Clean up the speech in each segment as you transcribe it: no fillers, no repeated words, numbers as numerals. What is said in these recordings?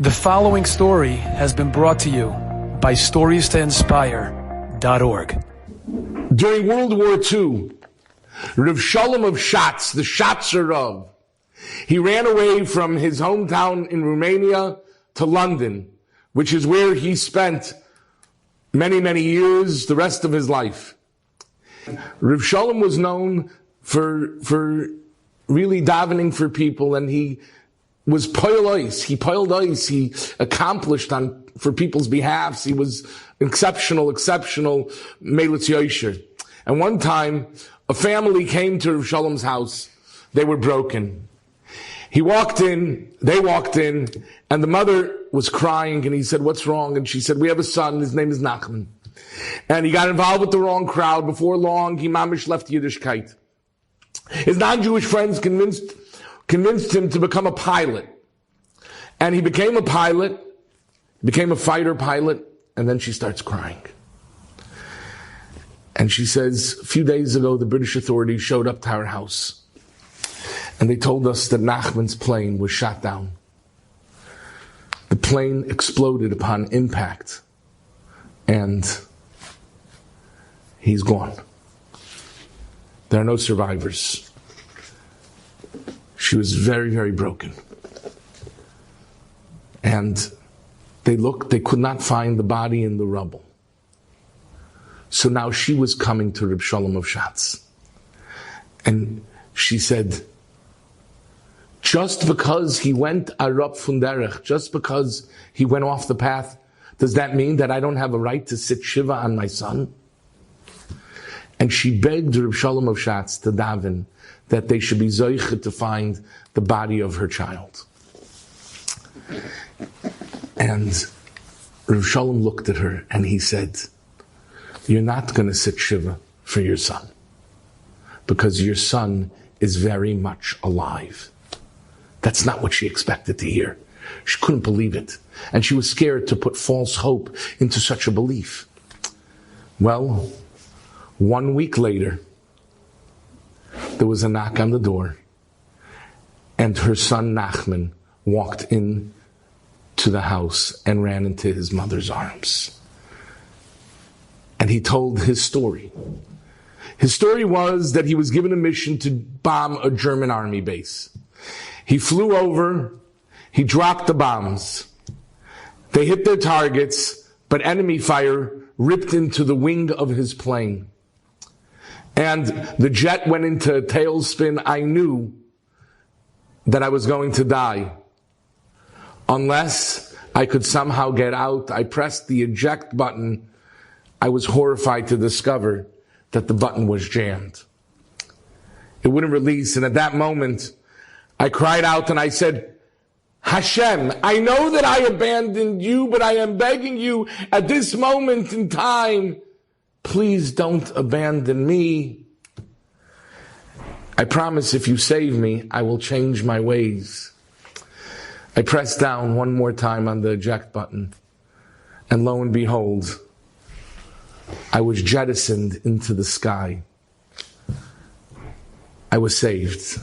The following story has been brought to you by StoriesToInspire.org. During World War II, Rav Shalom of Shatz, the Shatzer Rav, he ran away from his hometown in Romania to London, which is where he spent many, many years, the rest of his life. Rav Shalom was known for really davening for people, and he was poil ice. He poiled ice. He accomplished for people's behalves. He was exceptional Melitz Yosher. And one time, a family came to Rav Shalom's house. They were broken. They walked in, and the mother was crying, and he said, "What's wrong?" And she said, "We have a son, his name is Nachman. And he got involved with the wrong crowd. Before long, he mamish left Yiddishkeit. His non-Jewish friends convinced him to become a pilot. And he became a pilot, became a fighter pilot, and then she starts crying. And she says, a few days ago, the British authorities showed up to our house. And they told us that Nachman's plane was shot down. The plane exploded upon impact. And he's gone. There are no survivors." She was very, very broken. And they could not find the body in the rubble. So now she was coming to Reb Shalom of Shatz. And she said, just because he went arab fun derech, just because he went off the path, does that mean that I don't have a right to sit shiva on my son? And she begged Reb Shalom of Shatz to daven that they should be zoiche to find the body of her child. And Reb Shalom looked at her and he said, "You're not going to sit shiva for your son, because your son is very much alive." That's not what she expected to hear. She couldn't believe it. And she was scared to put false hope into such a belief. Well, 1 week later, there was a knock on the door, and her son Nachman walked in to the house and ran into his mother's arms. And he told his story. His story was that he was given a mission to bomb a German army base. He flew over, he dropped the bombs. They hit their targets, but enemy fire ripped into the wing of his plane. And the jet went into a tailspin. I knew that I was going to die unless I could somehow get out. I pressed the eject button. I was horrified to discover that the button was jammed. It wouldn't release. And at that moment, I cried out and I said, "Hashem, I know that I abandoned you, but I am begging you at this moment in time, please don't abandon me. I promise if you save me, I will change my ways." I pressed down one more time on the eject button, and lo and behold, I was jettisoned into the sky. I was saved.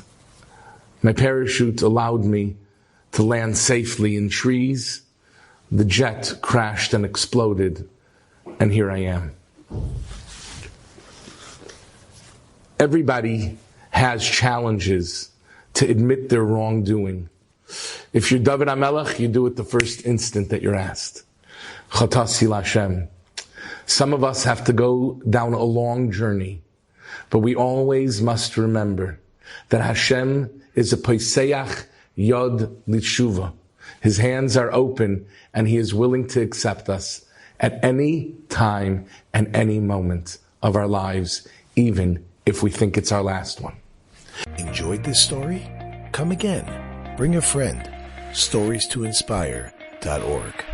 My parachute allowed me to land safely in trees. The jet crashed and exploded, and here I am. Everybody has challenges to admit their wrongdoing. If you're David HaMelech, you do it the first instant that you're asked. Chatasi Lashem. Some of us have to go down a long journey, but we always must remember that Hashem is a Poiseach Yod Litshuva. His hands are open, and He is willing to accept us at any time and any moment of our lives, even if we think it's our last one. Enjoyed this story? Come again. Bring a friend. StoriesToInspire.org